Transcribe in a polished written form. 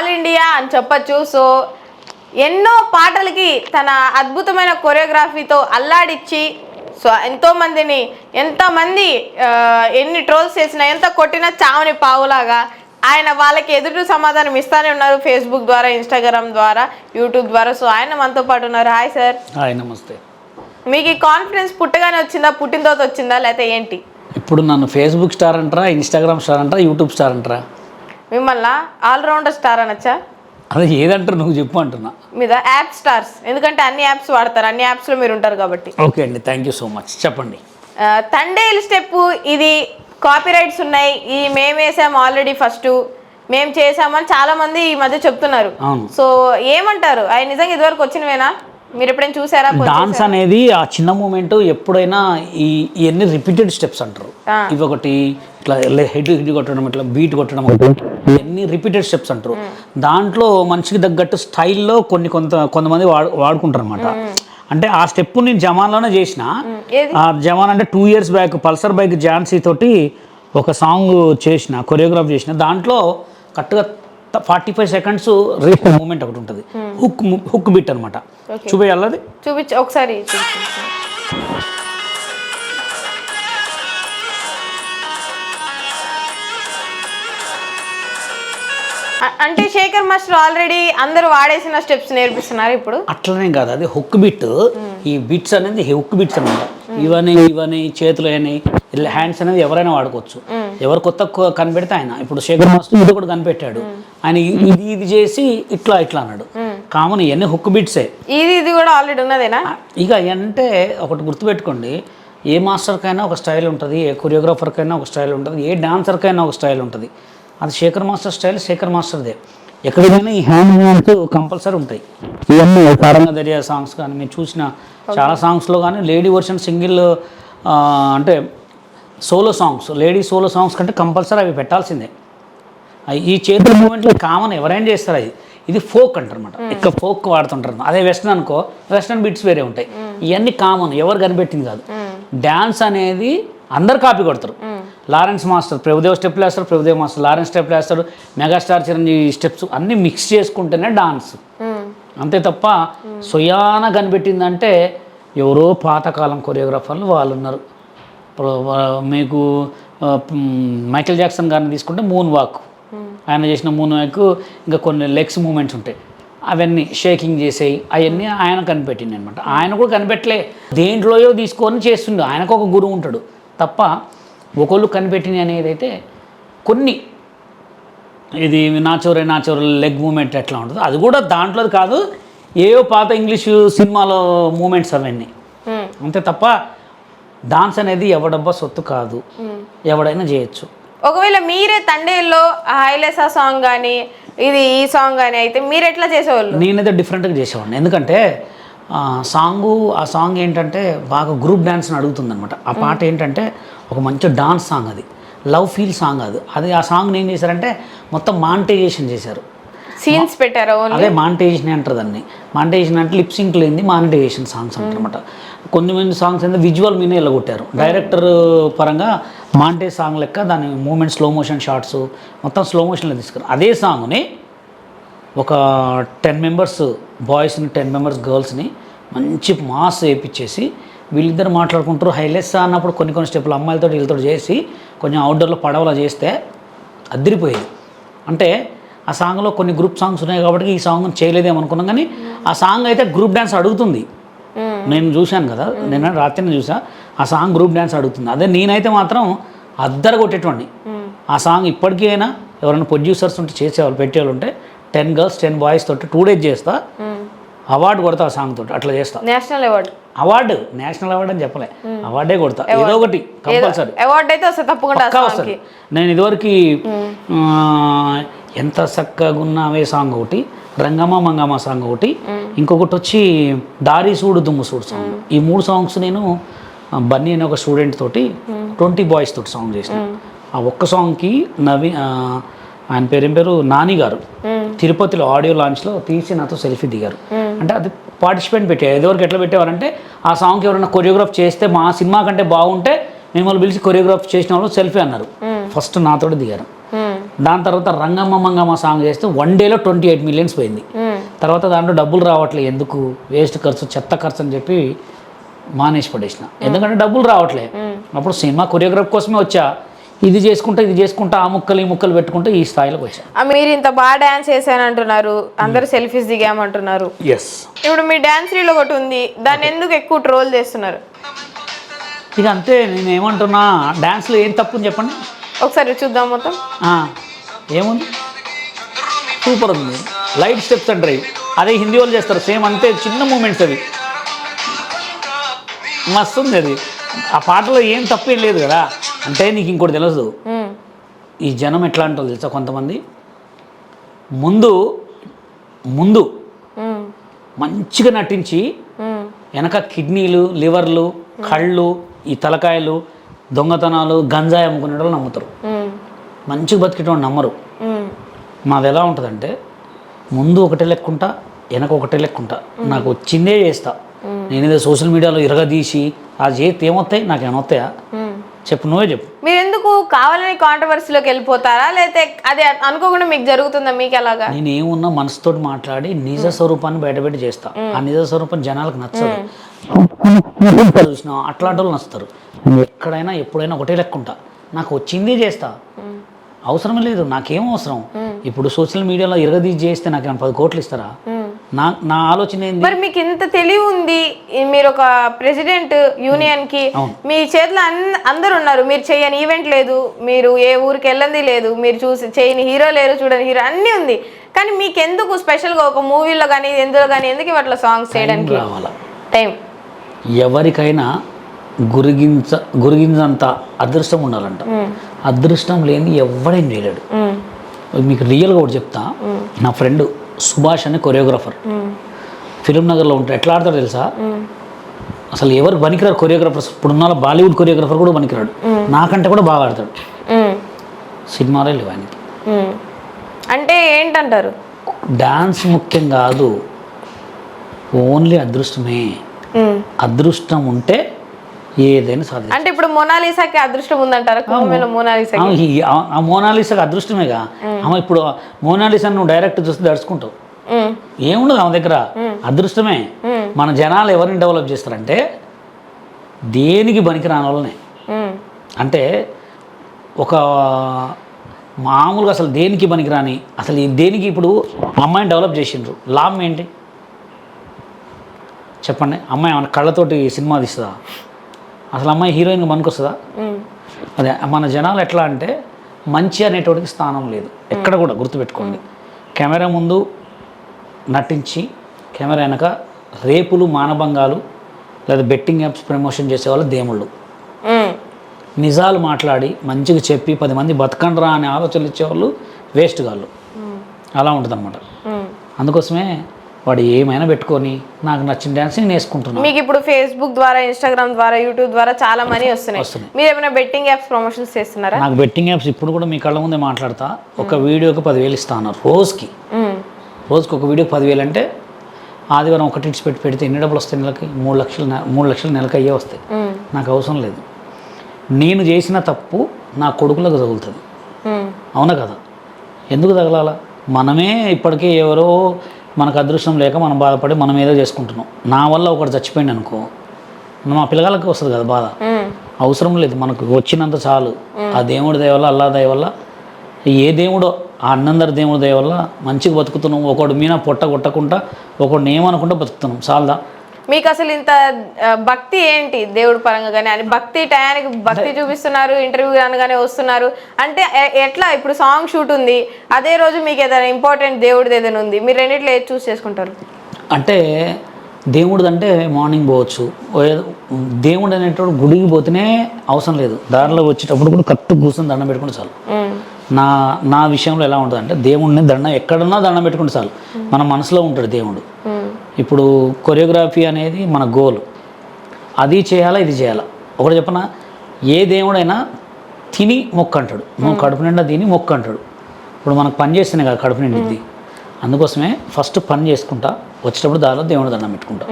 All India అని చెప్పచ్చు. So ఎన్నో పాటలకి తన అద్భుతమైన కొరియోగ్రఫీతో అల్లాడిచ్చి సో ఎంతమంది ఎన్ని ట్రోల్స్ చేసినా ఎంత కొట్టినా చావని పావులాగా ఆయన వాళ్ళకి ఎదురు సమాధానం ఇస్తానే ఉన్నారు. ఫేస్బుక్ ద్వారా, ఇన్స్టాగ్రామ్ ద్వారా, యూట్యూబ్ ద్వారా. సో ఆయన మనతో పాటు ఉన్నారు. Hi sir. హాయ్, నమస్తే. మీకు ఈ కాన్ఫిడెన్స్ పుట్టగానే వచ్చిందా, పుట్టిన తర్వాత వచ్చిందా, లేకపోతే ఏంటి? ఇప్పుడు నన్ను ఫేస్బుక్ స్టార్ అంటారా, ఇన్స్టాగ్రామ్ స్టార్ అంటారా, యూట్యూబ్ స్టార్ అంటారా? మిమ్మల్ని ఆల్రౌండర్ స్టార్ అనొచ్చా? అదే ఏదంటారు నువ్వు చెప్పు అంటున్నా. మీద యాప్ స్టార్స్, ఎందుకంటే అన్ని యాప్స్ వాడతారు, అన్ని యాప్స్లో మీరు ఉంటారు కాబట్టి. ఓకే అండి, థ్యాంక్ యూ సో మచ్. చెప్పండి. తండేల్ స్టెప్ ఇది కాపీరైట్స్ ఉన్నాయి, ఇది మేము వేసాము ఆల్రెడీ, ఫస్ట్ మేము చేసామని చాలా మంది ఈ మధ్య చెప్తున్నారు. సో ఏమంటారు? ఆయన నిజంగా ఇదివరకు వచ్చినవేనా? మీరు ఎప్పుడైనా చూసారా? డాన్స్ అనేది ఆ చిన్న మూమెంట్ ఎప్పుడైనా ఇవన్నీ రిపీటెడ్ స్టెప్స్ అంటారు. ఇవి ఒకటి ఇట్లా హెడ్ కొట్టడం, ఇట్లా బీట్ కొట్టడం, ఇవన్నీ రిపీటెడ్ స్టెప్స్ అంటారు. దాంట్లో మనిషికి తగ్గట్టు స్టైల్లో కొంతమంది వాడుకుంటారు అనమాట. అంటే ఆ స్టెప్ నేను జమాన్లోనే చేసిన. ఆ జమాన్ అంటే 2 years back Pulsar bike Jhansi తోటి ఒక సాంగ్ చేసిన, కొరియోగ్రాఫ్ చేసిన. దాంట్లో కరెక్ట్గా 45 seconds రేప్ మూమెంట్ ఒకటి ఉంటుంది, హుక్ బిట్ అనమాట. చూపేయాలి, అది చూపించి ఒకసారి. అంటే శేఖర్ మాస్టర్ ఆల్రెడీ అందరూ వాడేసిన స్టెప్స్ నేర్పిస్తున్నారు ఇప్పుడు. అట్లనే కాదు, అది హుక్ బిట్. ఈ బిట్స్ అనేది హుక్ బిట్స్ అనమాట. ఇవన్నీ చేతులు అని హ్యాండ్స్ అనేది ఎవరైనా వాడుకోవచ్చు. ఎవరు కొత్త కనిపెడితే ఆయన. ఇప్పుడు శేఖర్ మాస్టర్ ఇది కూడా కనిపెట్టాడు. ఆయన ఇది చేసి ఇట్లా అన్నాడు. కామన్ ఇవన్నీ హుక్ బిట్సే. ఇది కూడా ఆల్రెడీ ఉన్నదేనా? ఇక అంటే ఒకటి గుర్తుపెట్టుకోండి, ఏ మాస్టర్కైనా ఒక స్టైల్ ఉంటుంది, ఏ కొరియోగ్రాఫర్కైనా ఒక స్టైల్ ఉంటుంది, ఏ డాన్సర్కైనా ఒక స్టైల్ ఉంటుంది. అది శేఖర్ మాస్టర్ స్టైల్ శేఖర్ మాస్టర్దే. ఎక్కడికైనా ఈ హ్యాండ్ మూమెంట్స్ కంపల్సరీ ఉంటాయి. ఇవన్నీ కారంగా దర్యా సాంగ్స్ కానీ మీరు చూసిన చాలా సాంగ్స్లో కానీ లేడీ వర్షన్ సింగిల్ అంటే solo songs, lady solo songs కంటే కంపల్సరీ అవి పెట్టాల్సిందే. ఈ చేతుల మూమెంట్లో కామన్ ఎవరైనా చేస్తారు. ఇది ఫోక్ అంటారు అనమాట. ఇక్కడ ఫోక్ వాడుతుంటారు. అదే వెస్టర్న్ అనుకో, వెస్టర్న్ బిట్స్ వేరే ఉంటాయి. ఇవన్నీ కామన్, ఎవరు కనిపెట్టింది కాదు. డ్యాన్స్ అనేది అందరు కాపీ కొడతారు. లారెన్స్ మాస్టర్ ప్రభుదేవ్ స్టెప్లు వేస్తారు, ప్రభుదేవ్ మాస్టర్ లారెన్స్ స్టెప్లు వేస్తాడు, మెగాస్టార్ చిరంజీవి స్టెప్స్ అన్నీ మిక్స్ చేసుకుంటేనే డాన్స్. అంతే తప్ప సొయాన కనిపెట్టిందంటే ఎవరో పాతకాలం కొరియోగ్రాఫర్లు వాళ్ళు ఉన్నారు. మీకు మైకేల్ జాక్సన్ గారిని తీసుకుంటే మూన్ వాక్, ఆయన చేసిన మూన్ వాక్, ఇంకా కొన్ని లెగ్స్ మూమెంట్స్ ఉంటాయి, అవన్నీ షేకింగ్ చేసేవి, అవన్నీ ఆయన కనిపెట్టింది అనమాట. ఆయన కూడా కనిపెట్టలే, దేంట్లోయో తీసుకొని చేస్తుండే. ఆయనకు ఒక గురువు ఉంటాడు తప్ప ఒకళ్ళు కనిపెట్టినవి అనేది అయితే కొన్ని. ఇది నాచోరే లెగ్ మూమెంట్ ఎట్లా ఉంటుందో అది కూడా దాంట్లోది కాదు, ఏవో పాత ఇంగ్లీషు సినిమాలో మూమెంట్స్ అవన్నీ. అంతే తప్ప డాన్స్ అనేది ఎవడబ్బా సొత్తు కాదు, ఎవడైనా చేయొచ్చు. ఒకవేళ మీరే తండేల్లో హైలెసా సాంగ్ కానీ ఈ సాంగ్ కానీ అయితే మీరు ఎట్లా చేసేవాళ్ళు? నేనైతే డిఫరెంట్గా చేసేవాడిని. ఎందుకంటే ఆ సాంగ్ ఏంటంటే బాగా గ్రూప్ డాన్స్ని అడుగుతుంది అనమాట. ఆ పాట ఏంటంటే ఒక మంచి డాన్స్ సాంగ్, అది లవ్ ఫీల్ సాంగ్. అది ఆ సాంగ్ని ఏం చేశారంటే మొత్తం మానిటైజేషన్ చేశారు, సీన్స్ పెట్టారు. అదే మానిటైజేషన్ అంటారు దాన్ని. మానిటైజేషన్ అంటే లిప్సింక్ లేని మానిటైజేషన్ సాంగ్స్ అంటారనమాట. కొన్ని సాంగ్స్ అయితే విజువల్ మీనే వెళ్ళగొట్టారు. డైరెక్టర్ పరంగా మానిటైజ్ సాంగ్ లెక్క దాని మూమెంట్ స్లో మోషన్ షార్ట్స్ మొత్తం స్లో మోషన్లో తీసుకున్నారు. అదే సాంగ్ని ఒక 10 members బాయ్స్ని, 10 members గర్ల్స్ని మంచి మాస్ వేయించేసి వీళ్ళిద్దరు మాట్లాడుకుంటారు. హైలెస్ అన్నప్పుడు కొన్ని స్టెప్పులు అమ్మాయిలతో వీళ్ళతో చేసి కొంచెం అవుట్డోర్లో పడవలా చేస్తే అదిరిపోయేది. అంటే ఆ సాంగ్లో కొన్ని గ్రూప్ సాంగ్స్ ఉన్నాయి కాబట్టి ఈ సాంగ్ చేయలేదేమనుకున్నాం, కానీ ఆ సాంగ్ అయితే గ్రూప్ డ్యాన్స్ అడుగుతుంది. నేను చూశాను కదా, నేను రాత్రిని చూసా, ఆ సాంగ్ గ్రూప్ డ్యాన్స్ అడుగుతుంది. అదే నేనైతే మాత్రం అద్దరు కొట్టేటోడిని. ఆ సాంగ్ ఇప్పటికీ అయినా ఎవరైనా ప్రొడ్యూసర్స్ ఉంటే చేసేవాళ్ళు, పెట్టేవాళ్ళు ఉంటే 10 girls 10 boys తోటి 2 days చేస్తా, అవార్డు కొడతా ఆ సాంగ్ తోటి. అట్లా చేస్తా. నేషనల్ అవార్డు అని చెప్పలే, అవార్డే కొడతా. ఏదో ఒకటి కంపల్సరీ అవార్డు అయితే వస్తుంది, తప్పకుండా వస్తుంది. నేను ఇదివరకు ఎంత చక్కగా ఉన్నావే సాంగ్ ఒకటి, రంగమ్మ మంగమ్మ సాంగ్ ఒకటి, ఇంకొకటి వచ్చి దారి సూడు దుమ్ము సూడు సాంగ్. ఈ 3 songs నేను బన్నీ అనే ఒక స్టూడెంట్ తోటి 20 boys తోటి సాంగ్ చేసిన. ఆ ఒక్క సాంగ్కి ఆయన పేరు నాని గారు తిరుపతిలో ఆడియో లాంచ్లో తీసి నాతో సెల్ఫీ దిగారు. అంటే అది పార్టిసిపేట్ పెట్టారు. ఎదువరకు ఎట్లా పెట్టేవారంటే ఆ సాంగ్కి ఎవరైనా కొరియోగ్రాఫ్ చేస్తే మా సినిమా కంటే బాగుంటే మిమ్మల్ని పిలిచి కొరియోగ్రాఫ్ చేసిన వాళ్ళు సెల్ఫీ అన్నారు. ఫస్ట్ నాతో దిగారు. దాని తర్వాత రంగమ్మ మంగమ్మ సాంగ్ చేస్తే 1 డేలో 28 మిలియన్స్ పోయింది. తర్వాత దాంట్లో డబ్బులు రావట్లేదు, ఎందుకు వేస్ట్ ఖర్చు, చెత్త ఖర్చు అని చెప్పి మానేసి పడేసిన. ఎందుకంటే డబ్బులు రావట్లే. అప్పుడు సినిమా కొరియోగ్రాఫ్ కోసమే వచ్చా, ఇది చేసుకుంటా ఆ ముక్కలు ఈ ముక్కలు పెట్టుకుంటే ఈ స్థాయిలోకి వచ్చా. మీరు ఇంత బాగా డ్యాన్స్ చేశానంటున్నారు, అందరు సెల్ఫీస్ దిగామంటున్నారు. ఎస్. ఇప్పుడు మీ డ్యాన్స్ రీల్ ఒకటి ఉంది, దాన్ని ఎందుకు ఎక్కువ ట్రోల్ చేస్తున్నారు? ఇక అంతే, నేను ఏమంటున్నా, డ్యాన్స్లో ఏం తప్పు అని చెప్పండి ఒకసారి చూద్దాం మొత్తం. ఏముంది, సూపర్ ఉంది, లైట్ స్టెప్స్ అండ్ డ్రైవ్. అదే హిందీ వాళ్ళు చేస్తారు సేమ్, అంతే చిన్న మూమెంట్స్ అవి, మస్తు ఉంది అది. ఆ పాటలో ఏం తప్పేం లేదు కదా. అంటే నీకు ఇంకోటి తెలుసు, ఈ జనం ఎట్లా అంటారు తెలుసా, కొంతమంది ముందు మంచిగా నటించి వెనక కిడ్నీలు, లివర్లు, కళ్ళు, ఈ తలకాయలు, దొంగతనాలు, గంజాయి అమ్ముకునే వాళ్ళు నమ్ముతారు. మంచిగా బతికేటోళ్ళు నమ్మరు. మాది ఎలా ఉంటుందంటే, ముందు ఒకటే లెక్కుంటా, వెనక ఒకటే లెక్కుంటా, నాకు వచ్చిందే చేస్తా. నేనేదో సోషల్ మీడియాలో ఇరగదీసి అది చేస్తే ఏమొస్తాయి, నాకు ఏమొస్తాయా చెప్పు, నువ్వే చెప్పు. మీరు ఎందుకు కావాలని కాంట్రవర్సీలోకి వెళ్ళిపోతారా, లేకపోతే అదే అనుకోకుండా మీకు జరుగుతుందా? మీకు ఎలాగా? నేను ఏమున్నా మనసుతో మాట్లాడి నిజ స్వరూపాన్ని బయటపెట్టి చేస్తా. ఆ నిజ స్వరూపం జనాలకు నచ్చదు. చూసినా అట్లాంటి వాళ్ళు నచ్చుతారు. ఎక్కడైనా ఎప్పుడైనా ఒకటే లెక్కుంటా, నాకు వచ్చిందే చేస్తా, అవసరం లేదు, నాకేం అవసరం. ఇప్పుడు సోషల్ మీడియాలో ఇరగదీసి చేస్తే నాకు 10 కోట్లు ఇస్తారా? నా ఆలోచన ఏంది? మరి మీకు ఇంత తెలివి ఉంది, మీరు ఒక ప్రెసిడెంట్ యూనియన్ కి, మీ చేతిలో అందరు ఉన్నారు, మీరు చేయని ఈవెంట్ లేదు, మీరు ఏ ఊరికి వెళ్ళంది లేదు, మీరు చూసి చేయని హీరో లేరు, చూడని హీరో, అన్నీ ఉంది. కానీ మీకు ఎందుకు స్పెషల్గా ఒక మూవీలో కానీ ఎందులో కానీ ఎందుకు ఇట్లా సాంగ్స్ చేయడానికి టైం? ఎవరికైనా గురిగింజంత అదృష్టం ఉండాలంట. అదృష్టం లేని ఎవడేం చేయలేడు. మీకు రియల్గా ఒకటి చెప్తా, నా ఫ్రెండ్ సుభాష్ అనే కొరియోగ్రాఫర్ ఫిలిం నగర్లో ఉంటాడు. ఎట్లా ఆడతాడు తెలుసా, అసలు ఎవరు పనికిరారు కొరియోగ్రాఫర్స్. ఇప్పుడున్న బాలీవుడ్ కొరియోగ్రాఫర్ కూడా పనికిరాడు, నాకంటే కూడా బాగా ఆడతాడు. సినిమాలే లేవు ఆయనకి. అంటే ఏంటంటారు, డాన్స్ ముఖ్యం కాదు, ఓన్లీ అదృష్టమే. అదృష్టం ఉంటే ఏదైనా సాధ్యం. అంటే ఇప్పుడు మోనాలిసాకి అదృష్టం ఉందంటారా? ఆ మోనాలిసాకి అదృష్టమేగా. ఆమె ఇప్పుడు మోనాలిసా నువ్వు డైరెక్ట్ చూస్తే దడుచుకుంటావు, ఏముండదు ఆమె దగ్గర, అదృష్టమే. మన జనాలు ఎవరిని డెవలప్ చేస్తారంటే దేనికి పనికి రాని వాళ్ళనే. అంటే ఒక మామూలుగా అసలు దేనికి పనికిరాని, అసలు దేనికి ఇప్పుడు అమ్మాయిని డెవలప్ చేసిండ్రు, లాభం ఏంటి చెప్పండి? అమ్మాయి మన కళ్ళతోటి సినిమా తీస్తుందా? అసలు అమ్మాయి హీరోయిన్గా పనికొస్తుందా? అదే మన జనాలు ఎట్లా అంటే మంచి అనేటోడికి స్థానం లేదు ఎక్కడ కూడా, గుర్తుపెట్టుకోండి. కెమెరా ముందు నటించి కెమెరా వెనక రేపులు, మానభంగాలు లేదా బెట్టింగ్ యాప్స్ ప్రమోషన్ చేసేవాళ్ళు దేవుళ్ళు. నిజాలు మాట్లాడి మంచిగా చెప్పి 10 మంది బతకండ్రా అనే ఆలోచనలు ఇచ్చేవాళ్ళు వేస్ట్ గాళ్ళు. అలా ఉంటుంది అన్నమాట. అందుకోసమే వాడు ఏమైనా పెట్టుకొని నాకు నచ్చిన డ్యాన్సింగ్ నేర్చుకుంటున్నాను. మీకు ఇప్పుడు ఫేస్బుక్ ద్వారా, ఇన్స్టాగ్రామ్ ద్వారా, యూట్యూబ్ ద్వారా చాలా మనీ వస్తున్నాయి. మీరు ఏమైనా బెట్టింగ్ యాప్స్ ప్రమోషన్స్ చేస్తున్నారా? నాకు బెట్టింగ్ యాప్స్ ఇప్పుడు కూడా మీ కళ్ళ ముందే మాట్లాడతా. ఒక వీడియోకి 10,000 ఇస్తాను రోజుకి ఒక వీడియోకి 10,000 అంటే ఆదివారం ఒకటి ఇచ్చి పెడితే ఎన్ని డబ్బులు వస్తాయి నెలకి? 3 లక్షలు నెలకి అయ్యే వస్తాయి. నాకు అవసరం లేదు. నేను చేసిన తప్పు నా కొడుకులకు తగులుతుంది, అవునా కదా? ఎందుకు తగలాల? మనమే ఇప్పటికే ఎవరో మనకు అదృష్టం లేక మనం బాధపడి మనం ఏదో చేసుకుంటున్నాం. నా వల్ల ఒకటి చచ్చిపోయింది అనుకో, మా పిల్లగాళ్ళకి వస్తుంది కదా బాధ. అవసరం లేదు, మనకు వచ్చినంత చాలు. ఆ దేవుడి దయ వల్ల, అల్లా దయ వల్ల, ఏ దేవుడో ఆ అన్నందరి దేవుడి దయ వల్ల మంచిగా బతుకుతున్నాం. ఒకడు మీన పొట్ట కొట్టకుండా, ఒకడిని ఏమనుకుంటా బతుకుతున్నాం, చాలదా? మీకు అసలు ఇంత భక్తి ఏంటి దేవుడి పరంగా? కానీ అని భక్తి టయానికి భక్తి చూపిస్తున్నారు, ఇంటర్వ్యూ అనగానే వస్తున్నారు అంటే ఎట్లా? ఇప్పుడు సాంగ్ షూట్ ఉంది, అదే రోజు మీకు ఏదైనా ఇంపార్టెంట్ దేవుడిది ఏదైనా ఉంది, మీరు రెండిట్లో ఏది చూస్ చేసుకుంటారు? అంటే దేవుడిది అంటే మార్నింగ్ పోవచ్చు. దేవుడు అనేటప్పుడు గుడికి పోతేనే అవసరం లేదు, దారిలో వచ్చేటప్పుడు కూడా కరెక్ట్ కూర్చొని దండం పెట్టుకుంటే చాలు. నా విషయంలో ఎలా ఉంటుంది అంటే, దేవుడిని ఎక్కడున్నా దండం పెట్టుకుంటే చాలు, మన మనసులో ఉంటాడు దేవుడు. ఇప్పుడు కొరియోగ్రఫీ అనేది మన గోల్, అది చేయాలా ఇది చేయాలా. ఒకటి చెప్పనా, ఏ దేవుడైనా తిని మొక్కు అంటాడు, నువ్వు కడుపు నిండా తిని మొక్కు అంటాడు. ఇప్పుడు మనకు పని చేస్తేనే కదా కడుపు నిండిద్ది. అందుకోసమే ఫస్ట్ పని చేసుకుంటా, వచ్చేటప్పుడు దారిలో దేవుడు దండం పెట్టుకుంటా.